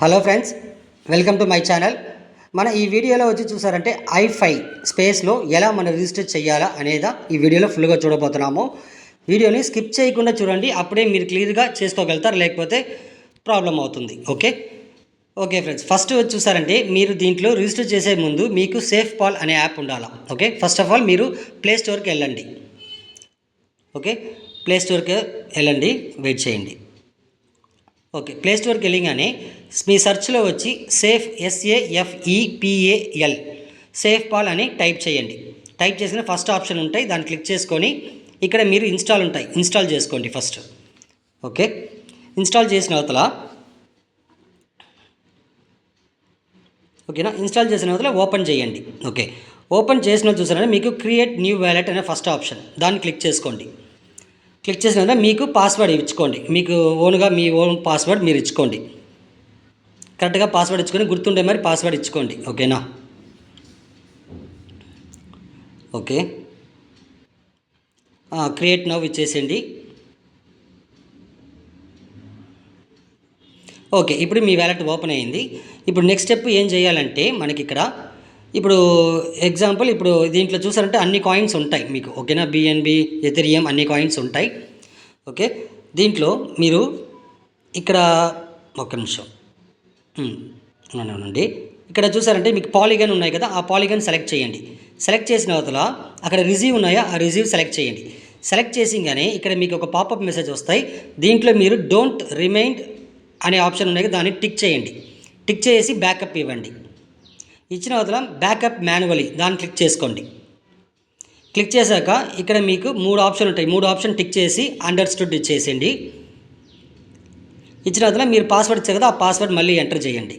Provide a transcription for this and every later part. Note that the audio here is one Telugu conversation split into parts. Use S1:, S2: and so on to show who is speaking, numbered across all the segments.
S1: Hello friends, welcome to my channel. మన ఈ వీడియోలో వచ్చి చూసారంటే i5 స్పేస్లో ఎలా మనం రిజిస్టర్ చేయాలా అనేదా ఈ వీడియోలో ఫుల్గా చూడబోతున్నాము. వీడియోని స్కిప్ చేయకుండా చూడండి, అప్పుడే మీరు క్లియర్గా చేసుకోగలుగుతారు, లేకపోతే ప్రాబ్లం అవుతుంది. ఓకే ఫ్రెండ్స్, ఫస్ట్ వచ్చి చూసారంటే మీరు దీంట్లో రిజిస్టర్ చేసే ముందు మీకు సేఫ్ పాల్ అనే యాప్ ఉండాలి. ఓకే, ఫస్ట్ ఆఫ్ ఆల్ మీరు ప్లే స్టోర్కి వెళ్ళండి. ఓకే, ప్లే స్టోర్కి వెళ్ళండి, వెయిట్ చేయండి. ఓకే, ప్లే స్టోర్కి వెళ్ళగానే మీ సెర్చ్లో వచ్చి సేఫ్ SAFEPAL సేఫ్ పాల్ అని టైప్ చేయండి. టైప్ చేసిన ఫస్ట్ ఆప్షన్ ఉంటాయి, దాన్ని క్లిక్ చేసుకొని ఇక్కడ మీరు ఇన్స్టాల్ చేసుకోండి ఫస్ట్. ఓకే, ఇన్స్టాల్ చేసిన అవతల ఓకేనా, ఇన్స్టాల్ చేసిన అవతల ఓపెన్ చేయండి. ఓకే, ఓపెన్ చేసిన చూసారంటే మీకు క్రియేట్ న్యూ వ్యాలెట్ అనే ఫస్ట్ ఆప్షన్, దాన్ని క్లిక్ చేసుకోండి. క్లిక్ చేసిన తర్వాత మీకు పాస్వర్డ్ ఇచ్చుకోండి. మీకు ఓన్గా మీ ఓన్ పాస్వర్డ్ మీరు ఇచ్చుకోండి. కరెక్ట్గా పాస్వర్డ్ ఇచ్చుకొని గుర్తుండే మరి పాస్వర్డ్ ఇచ్చుకోండి. ఓకేనా, ఓకే, క్రియేట్ నౌ ఇచ్చేసేయండి. ఓకే, ఇప్పుడు మీ వ్యాలెట్ ఓపెన్ అయ్యింది. ఇప్పుడు నెక్స్ట్ స్టెప్ ఏం చేయాలంటే మనకి ఇక్కడ ఇప్పుడు ఎగ్జాంపుల్ ఇప్పుడు దీంట్లో చూసారంటే అన్ని కాయిన్స్ ఉంటాయి మీకు. ఓకేనా, BNB, ఎథెరియం అన్ని కాయిన్స్ ఉంటాయి. ఓకే, దీంట్లో మీరు ఇక్కడ ఒక్క నిమిషం అవునండి, ఇక్కడ చూసారంటే మీకు పాలిగన్ ఉన్నాయి కదా, ఆ పాలిగన్ సెలెక్ట్ చేయండి. సెలెక్ట్ చేసిన అవతల అక్కడ రిసీవ్ ఉన్నాయా, ఆ రిసీవ్ సెలెక్ట్ చేయండి. సెలెక్ట్ చేసిగానే ఇక్కడ మీకు ఒక పాపప్ మెసేజ్ వస్తాయి. దీంట్లో మీరు డోంట్ రిమైండ్ అనే ఆప్షన్ ఉన్నాయి కదా, దాన్ని టిక్ చేయండి. టిక్ చేసి బ్యాకప్ ఇవ్వండి. ఇచ్చిన అవతల బ్యాకప్ మాన్యువలీ దాన్ని క్లిక్ చేసుకోండి. క్లిక్ చేశాక ఇక్కడ మీకు 3 ఆప్షన్ ఉంటాయి. 3 ఆప్షన్ టిక్ చేసి అండర్స్టూడ్ ఇచ్చేసేయండి. ఇచ్చిన అవతల మీరు పాస్వర్డ్ ఇచ్చారు కదా, ఆ పాస్వర్డ్ మళ్ళీ ఎంటర్ చేయండి.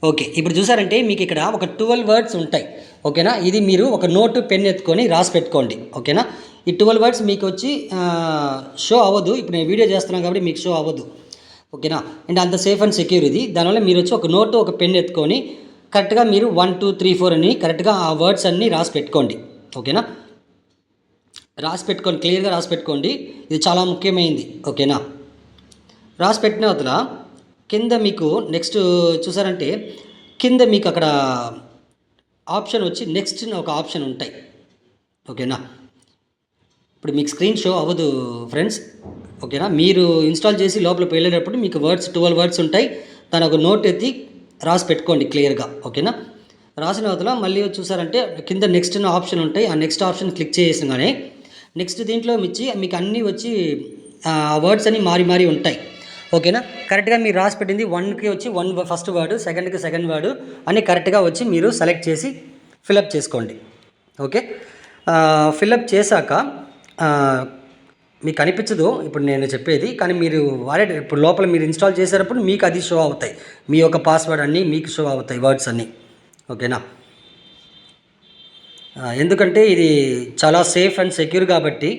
S1: ఓకే, ఇప్పుడు చూసారంటే మీకు ఇక్కడ ఒక 12 వర్డ్స్ ఉంటాయి. ఓకేనా, ఇది మీరు ఒక నోటు పెన్ ఎత్తుకొని రాసి పెట్టుకోండి. ఓకేనా, ఈ 12 వర్డ్స్ మీకు వచ్చి షో అవ్వదు. ఇప్పుడు నేను వీడియో చేస్తున్నాను కాబట్టి మీకు షో అవ్వదు. ఓకేనా, అండ్ అంత సేఫ్ అండ్ సెక్యూర్ ఇది. దానివల్ల మీరు వచ్చి ఒక నోటు ఒక పెన్ ఎత్తుకొని కరెక్ట్గా మీరు 1 2 3 4 అని కరెక్ట్గా ఆ వర్డ్స్ అన్నీ రాసి పెట్టుకోండి. ఓకేనా, రాసి పెట్టుకోండి, క్లియర్గా రాసి పెట్టుకోండి, ఇది చాలా ముఖ్యమైనది. ఓకేనా, రాసి పెట్టిన వద్ద కింద మీకు నెక్స్ట్ చూసారంటే కింద మీకు అక్కడ ఆప్షన్ వచ్చి నెక్స్ట్ ఒక ఆప్షన్ ఉంటాయి. ఓకేనా, ఇప్పుడు మీకు స్క్రీన్ షో అవ్వదు ఫ్రెండ్స్. ఓకేనా, మీరు ఇన్స్టాల్ చేసి లోపలికి వెళ్ళేటప్పుడు మీకు 12 వర్డ్స్ ఉంటాయి. దాని ఒక నోట్ ఎత్తి రాసి పెట్టుకోండి క్లియర్గా. ఓకేనా, రాసిన అవతల మళ్ళీ చూసారంటే కింద నెక్స్ట్ ఆప్షన్ ఉంటాయి. ఆ నెక్స్ట్ ఆప్షన్ క్లిక్ చేసినానే నెక్స్ట్ దీంట్లో మీకు అన్నీ వచ్చి వర్డ్స్ అన్నీ మారి ఉంటాయి. ఓకేనా, కరెక్ట్గా మీరు రాసి పెట్టింది 1కి వచ్చి 1 ఫస్ట్ వర్డ్, సెకండ్కి సెకండ్ వర్డ్ అన్నీ కరెక్ట్గా వచ్చి మీరు సెలెక్ట్ చేసి ఫిలప్ చేసుకోండి. ఓకే, ఫిలప్ చేశాక మీకు అనిపించదు ఇప్పుడు నేను చెప్పేది, కానీ మీరు ఇప్పుడు లోపల మీరు ఇన్స్టాల్ చేసేటప్పుడు మీకు అది షో అవుతాయి. మీ యొక్క పాస్వర్డ్ అన్నీ మీకు షో అవుతాయి, వర్డ్స్ అన్నీ. ఓకేనా, ఎందుకంటే ఇది చాలా సేఫ్ అండ్ సెక్యూర్ కాబట్టి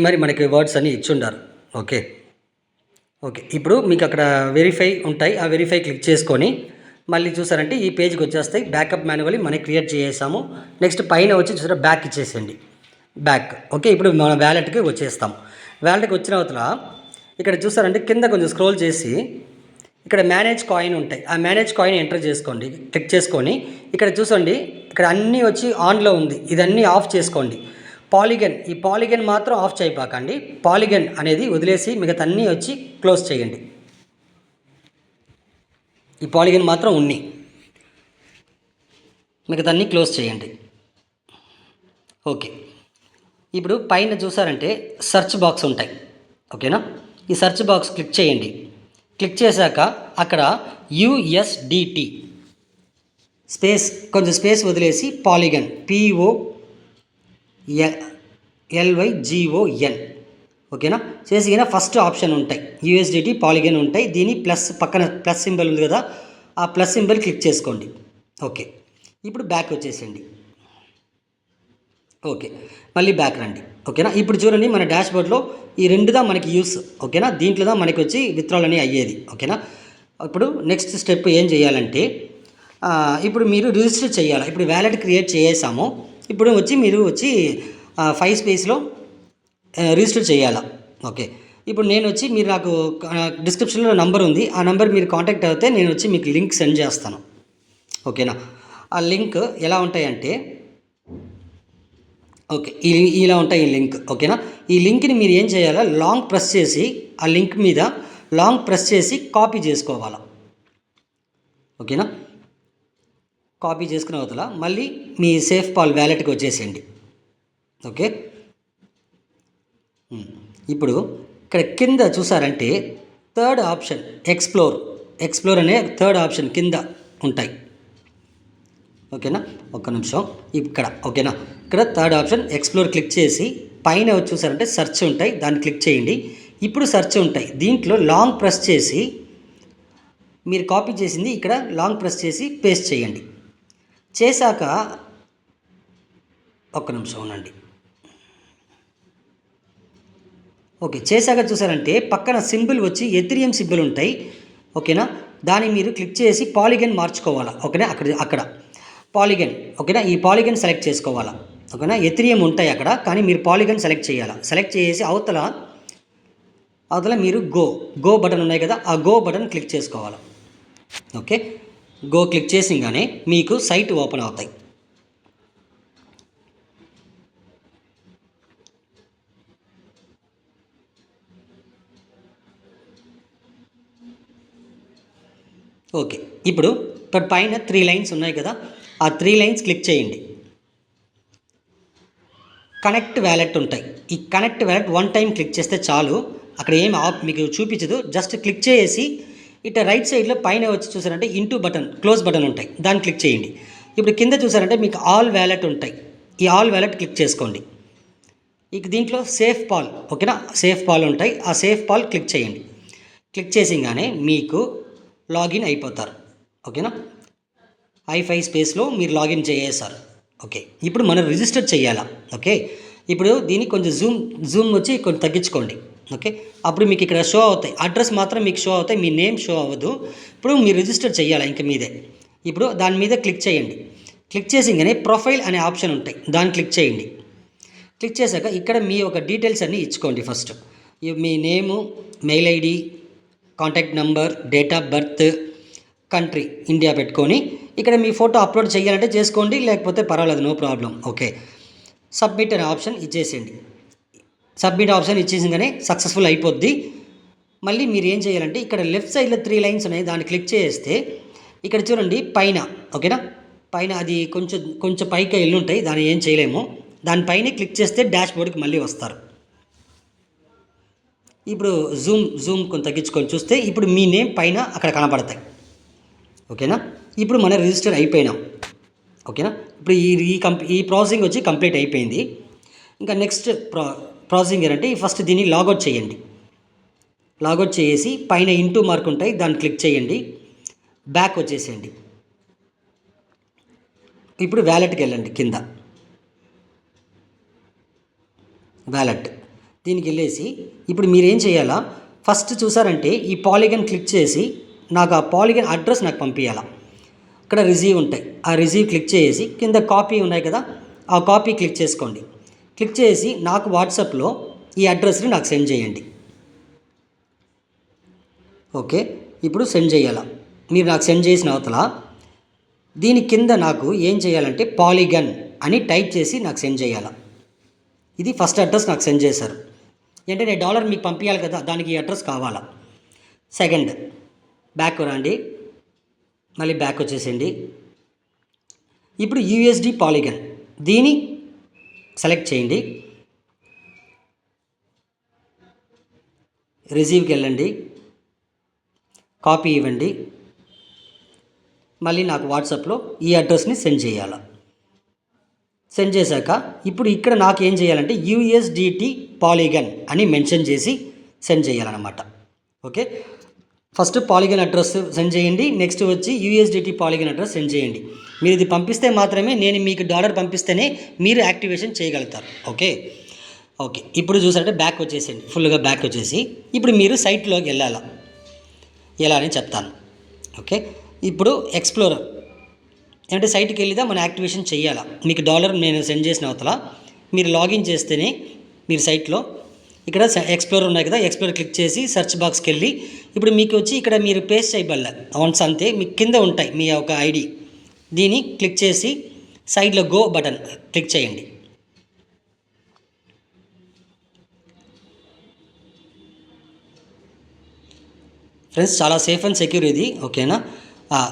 S1: మరి మనకి వర్డ్స్ అన్నీ ఇచ్చుండారు. ఓకే, ఇప్పుడు మీకు అక్కడ వెరిఫై ఉంటాయి. ఆ వెరిఫై క్లిక్ చేసుకొని మళ్ళీ చూసారంటే ఈ పేజ్కి వచ్చేస్తాయి. బ్యాకప్ మాన్యువల్లీ మనం క్రియేట్ చేసాము. నెక్స్ట్ పైన వచ్చి చూసారా బ్యాక్ ఇచ్చేసేయండి, బ్యాక్. ఓకే, ఇప్పుడు మన వ్యాలెట్కి వచ్చేస్తాం. వ్యాలెట్కి వచ్చిన అవతల ఇక్కడ చూసారంటే కింద కొంచెం స్క్రోల్ చేసి ఇక్కడ మేనేజ్ కాయిన్ ఉంటాయి. ఆ మేనేజ్ కాయిన్ ఎంటర్ చేసుకోండి, క్లిక్ చేసుకొని ఇక్కడ చూసండి ఇక్కడ అన్నీ వచ్చి ఆన్లో ఉంది, ఇదన్నీ ఆఫ్ చేసుకోండి. ఈ పాలిగన్ మాత్రం ఆఫ్ చేయబాకండి. పాలిగన్ అనేది వదిలేసి మిగతా అన్నీ వచ్చి క్లోజ్ చేయండి. ఈ పాలిగన్ మాత్రం మిగతా అన్నీ క్లోజ్ చేయండి. ఓకే, ఇప్పుడు పైన చూసారంటే సెర్చ్ బాక్స్ ఉంటాయి. ఓకేనా, ఈ సెర్చ్ బాక్స్ క్లిక్ చేయండి. క్లిక్ చేశాక అక్కడ USDT కొంచెం స్పేస్ వదిలేసి పాలిగన్ POLYGON. ఓకేనా, చేసిన ఫస్ట్ ఆప్షన్ ఉంటాయి USDT పాలిగన్ ఉంటాయి. దీని పక్కన ప్లస్ సింబల్ ఉంది కదా, ఆ ప్లస్ సింబల్ క్లిక్ చేసుకోండి. ఓకే, ఇప్పుడు బ్యాక్ వచ్చేసేయండి. ఓకే, మళ్ళీ బ్యాక్ రండి. ఓకేనా, ఇప్పుడు చూడండి మన డాష్బోర్డ్లో ఈ రెండుదా మనకి యూస్. ఓకేనా, దీంట్లోదా మనకి వచ్చి విత్డ్రాల్ అని అయ్యేది. ఓకేనా, ఇప్పుడు నెక్స్ట్ స్టెప్ ఏం చేయాలంటే ఇప్పుడు మీరు రిజిస్టర్ చేయాలి. ఇప్పుడు వ్యాలెట్ క్రియేట్ చేసాము. ఇప్పుడు మీరు 5 స్పేస్లో రిజిస్టర్ చేయాలా. ఓకే, ఇప్పుడు నేను వచ్చి మీరు నాకు డిస్క్రిప్షన్లో నంబర్ ఉంది, ఆ నంబర్ మీరు కాంటాక్ట్ అవుతే నేను వచ్చి మీకు లింక్ సెండ్ చేస్తాను. ఓకేనా? ఆ లింక్ ఎలా ఉంటాయంటే ఓకే, ఇలా ఉంటాయి ఈ లింక్. ఓకేనా? ఈ లింక్ని మీరు ఏం చేయాలా, లాంగ్ ప్రెస్ చేసి ఆ లింక్ మీద లాంగ్ ప్రెస్ చేసి కాపీ చేసుకోవాలా. ఓకేనా? కాపీ చేసుకున్న అవతల మళ్ళీ మీ సేఫ్ పాల్ వ్యాలెట్కి వచ్చేసేయండి. ఓకే, ఇప్పుడు ఇక్కడ కింద చూసారంటే థర్డ్ ఆప్షన్ ఎక్స్ప్లోర్ అనే థర్డ్ ఆప్షన్ కింద ఉంటాయి. ఓకేనా? ఒక్క నిమిషం, ఇక్కడ ఓకేనా, ఇక్కడ థర్డ్ ఆప్షన్ ఎక్స్ప్లోర్ క్లిక్ చేసి పైన చూసారంటే సెర్చ్ ఉంటాయి, దాన్ని క్లిక్ చేయండి. ఇప్పుడు సెర్చ్ ఉంటాయి, దీంట్లో లాంగ్ ప్రెస్ చేసి మీరు కాపీ చేసింది ఇక్కడ లాంగ్ ప్రెస్ చేసి పేస్ట్ చేయండి. చేశాక ఒక్క నిమిషం ఉండండి. ఓకే, చేశాక చూసారంటే పక్కన సింబల్ వచ్చి ఎథీరియం సింబల్ ఉంటాయి. ఓకేనా? దాన్ని మీరు క్లిక్ చేసి పాలిగన్ మార్చుకోవాలా. ఓకేనా? అక్కడ పాలిగన్. ఓకేనా? ఈ పాలిగన్ సెలెక్ట్ చేసుకోవాలా. ఓకేనా? ఎథీరియం ఉంటాయి అక్కడ, కానీ మీరు పాలిగన్ సెలెక్ట్ చేయాలా. సెలెక్ట్ చేసి అవతల మీరు గో బటన్ ఉన్నాయి కదా, ఆ గో బటన్ క్లిక్ చేసుకోవాలి. ఓకే, గో క్లిక్ చేసిగానే మీకు సైట్ ఓపెన్ అవుతాయి. ఓకే, ఇప్పుడు పైన 3 లైన్స్ ఉన్నాయి కదా, ఆ 3 లైన్స్ క్లిక్ చేయండి. కనెక్ట్ వ్యాలెట్ ఉంటాయి. ఈ కనెక్ట్ వ్యాలెట్ 1 టైం క్లిక్ చేస్తే చాలు, అక్కడ ఏం మీకు చూపించదు. జస్ట్ క్లిక్ చేసి ఇట్లా రైట్ సైడ్లో పైన వచ్చి చూసారంటే ఇంటూ బటన్, క్లోజ్ బటన్ ఉంటాయి, దాన్ని క్లిక్ చేయండి. ఇప్పుడు కింద చూసారంటే మీకు ఆల్ వ్యాలెట్ ఉంటాయి, ఈ ఆల్ వ్యాలెట్ క్లిక్ చేసుకోండి. ఇక దీంట్లో సేఫ్ పాల్, ఓకేనా, సేఫ్ పాల్ ఉంటాయి, ఆ సేఫ్ పాల్ క్లిక్ చేయండి. క్లిక్ చేసిగానే మీకు లాగిన్ అయిపోతారు. ఓకేనా? i5 స్పేస్లో మీరు లాగిన్ చేసేసారు. ఓకే, ఇప్పుడు మనం రిజిస్టర్ చేయాలా. ఓకే, ఇప్పుడు దీన్ని కొంచెం జూమ్ వచ్చి కొంచెం తగ్గించుకోండి. ఓకే, అప్పుడు మీకు ఇక్కడ షో అవుతాయి, అడ్రస్ మాత్రం మీకు షో అవుతాయి, మీ నేమ్ షో అవ్వదు. ఇప్పుడు మీరు రిజిస్టర్ చేయాలా ఇంక మీదే. ఇప్పుడు దాని మీద క్లిక్ చేయండి. క్లిక్ చేసిగానే ప్రొఫైల్ అనే ఆప్షన్ ఉంటాయి, దాన్ని క్లిక్ చేయండి. క్లిక్ చేశాక ఇక్కడ మీ ఒక డీటెయిల్స్ అన్నీ ఇచ్చుకోండి. ఫస్ట్ మీ name, mail ID, contact number, date of birth, country India పెట్టుకొని ఇక్కడ మీ ఫోటో అప్లోడ్ చేయాలంటే చేసుకోండి, లేకపోతే పర్వాలేదు, నో ప్రాబ్లం. ఓకే, సబ్మిట్ అనే ఆప్షన్ ఇచ్చేసేయండి. సబ్మిట్ ఆప్షన్ ఇచ్చేసిందనే సక్సెస్ఫుల్ అయిపోద్ది. మళ్ళీ మీరు ఏం చేయాలంటే ఇక్కడ లెఫ్ట్ సైడ్లో 3 లైన్స్ ఉన్నాయి, దాన్ని క్లిక్ చేస్తే ఇక్కడ చూడండి పైన. ఓకేనా? పైన అది కొంచెం పైకి వెళ్ళి ఉంటాయి, దాన్ని ఏం చేయలేము. దానిపైన క్లిక్ చేస్తే డాష్ బోర్డ్కి మళ్ళీ వస్తారు. ఇప్పుడు జూమ్ కొంచెం తగ్గించుకొని చూస్తే ఇప్పుడు మీ నేమ్ పైన అక్కడ కనపడతాయి. ఓకేనా? ఇప్పుడు మనం రిజిస్టర్ అయిపోయినాం. ఓకేనా? ఇప్పుడు ఈ ప్రాసెసింగ్ వచ్చి కంప్లీట్ అయిపోయింది. ఇంకా నెక్స్ట్ ప్రాసెసింగ్ ఏంటంటే ఫస్ట్ దీన్ని లాగౌట్ చేయండి. లాగౌట్ చేసి పైన ఇంటూ మార్క్ ఉంటాయి, దాన్ని క్లిక్ చేయండి, బ్యాక్ వచ్చేసేయండి. ఇప్పుడు వ్యాలెట్కి వెళ్ళండి. కింద వ్యాలెట్ దీనికి వెళ్ళేసి ఇప్పుడు మీరు ఏం చేయాలా, ఫస్ట్ చూసారంటే ఈ పాలిగన్ క్లిక్ చేసి నాకు ఆ పాలిగన్ అడ్రస్ నాకు పంపించాలా. ఇక్కడ రిసీవ్ ఉంటాయి, ఆ రిసీవ్ క్లిక్ చేసి కింద కాపీ ఉన్నాయి కదా, ఆ కాపీ క్లిక్ చేసుకోండి. క్లిక్ చేసి నాకు వాట్సాప్లో ఈ అడ్రస్ని నాకు సెండ్ చేయండి. ఓకే, ఇప్పుడు సెండ్ చేయాలా. మీరు నాకు సెండ్ చేసిన అవతల దీని కింద నాకు ఏం చేయాలంటే పాలిగన్ అని టైప్ చేసి నాకు సెండ్ చేయాలా. ఇది ఫస్ట్ అడ్రస్ నాకు సెండ్ చేశారు. అంటే నేను డాలర్ మీకు పంపించాలి కదా, దానికి ఈ అడ్రస్ కావాలా. సెకండ్ బ్యాక్ రండి, మళ్ళీ బ్యాక్ వచ్చేసేయండి. ఇప్పుడు యూఎస్డి పాలిగన్ దీన్ని సెలెక్ట్ చేయండి. రిసీవ్కి వెళ్ళండి, కాపీ ఇవ్వండి, మళ్ళీ నాకు వాట్సాప్లో ఈ అడ్రస్ని సెండ్ చేయాలి. సెండ్ చేశాక ఇప్పుడు ఇక్కడ నాకు ఏం చేయాలంటే యూఎస్డిటీ పాలిగన్ అని మెన్షన్ చేసి సెండ్ చేయాలన్నమాట. Okay, first polygon address send చేయండి, నెక్స్ట్ వచ్చి యూఎస్డిటీ పాలిగన్ అడ్రస్ సెండ్ చేయండి. మీరు ఇది పంపిస్తే మాత్రమే నేను మీకు డాలర్ పంపిస్తేనే మీరు యాక్టివేషన్ చేయగలుగుతారు. ఓకే, ఇప్పుడు చూసారంటే బ్యాక్ వచ్చేసేయండి, ఫుల్గా బ్యాక్ వచ్చేసి ఇప్పుడు మీరు సైట్లోకి వెళ్ళాలా, ఎలా అని చెప్తాను. ఓకే, ఇప్పుడు ఎక్స్ప్లోరర్ అంటే సైట్కి వెళ్ళిదా మనం యాక్టివేషన్ చేయాలా. మీకు డాలర్ నేను సెండ్ చేసిన అవతల మీరు లాగిన్ చేస్తేనే మీరు సైట్లో ఇక్కడ ఎక్స్ప్లోర్ ఉన్నాయి కదా, ఎక్స్ప్లోర్ క్లిక్ చేసి సెర్చ్ బాక్స్కి వెళ్ళి ఇప్పుడు మీకు వచ్చి ఇక్కడ మీరు పేస్ట్ చేయబడలే వన్స్ అంతే, మీకు కింద ఉంటాయి మీ యొక్క ఐడి. దీన్ని క్లిక్ చేసి సైడ్లో గో బటన్ క్లిక్ చేయండి. ఫ్రెండ్స్ చాలా సేఫ్ అండ్ సెక్యూర్ ఇది, ఓకేనా.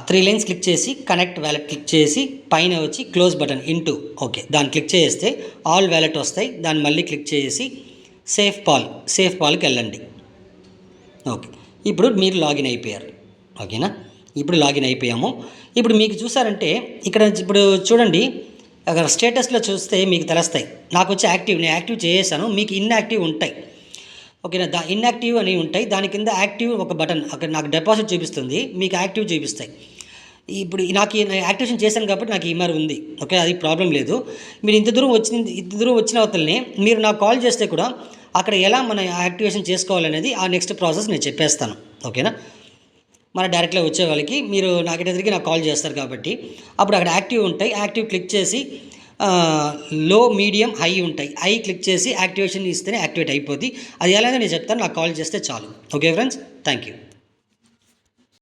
S1: 3 లైన్స్ క్లిక్ చేసి కనెక్ట్ వ్యాలెట్ క్లిక్ చేసి పైన వచ్చి క్లోజ్ బటన్ ఇంటూ, ఓకే, దాన్ని క్లిక్ చేస్తే ఆల్ వ్యాలెట్ వస్తాయి. దాన్ని మళ్ళీ క్లిక్ చేసి సేఫ్ పాల్కి వెళ్ళండి. ఓకే, ఇప్పుడు మీరు లాగిన్ అయిపోయారు, ఓకేనా. ఇప్పుడు లాగిన్ అయిపోయాము. ఇప్పుడు మీకు చూసారంటే ఇక్కడ ఇప్పుడు చూడండి, అక్కడ స్టేటస్లో చూస్తే మీకు తెలుస్తాయి. నాకు వచ్చి యాక్టివ్, నేను యాక్టివ్ చేసేసాను. మీకు ఇన్యాక్టివ్ ఉంటాయి, ఓకేనా. ఇన్యాక్టివ్ అని ఉంటాయి. దాని కింద యాక్టివ్ ఒక బటన్, అక్కడ నాకు డిపాజిట్ చూపిస్తుంది, మీకు యాక్టివ్ చూపిస్తాయి. ఇప్పుడు నాకు యాక్టివేషన్ చేశాను కాబట్టి నాకు ఈఎంఆర్ ఉంది, ఓకే, అది ప్రాబ్లం లేదు. మీరు ఇంత దూరం వచ్చిన అవతలనే మీరు నాకు కాల్ చేస్తే కూడా అక్కడ ఎలా మన యాక్టివేషన్ చేసుకోవాలనేది ఆ నెక్స్ట్ ప్రాసెస్ నేను చెప్పేస్తాను, ఓకేనా. మన డైరెక్ట్గా వచ్చే వాళ్ళకి మీరు నాకైతే తిరిగి నాకు కాల్ చేస్తారు కాబట్టి అప్పుడు అక్కడ యాక్టివ్ ఉంటాయి. యాక్టివ్ క్లిక్ చేసి లో, మీడియం, హై ఉంటాయి. హై క్లిక్ చేసి యాక్టివేషన్ ఇస్తేనే యాక్టివేట్ అయిపోద్ది. అది ఎలాగో నేను చెప్తాను, నాకు కాల్ చేస్తే చాలు. Okay friends, thank you.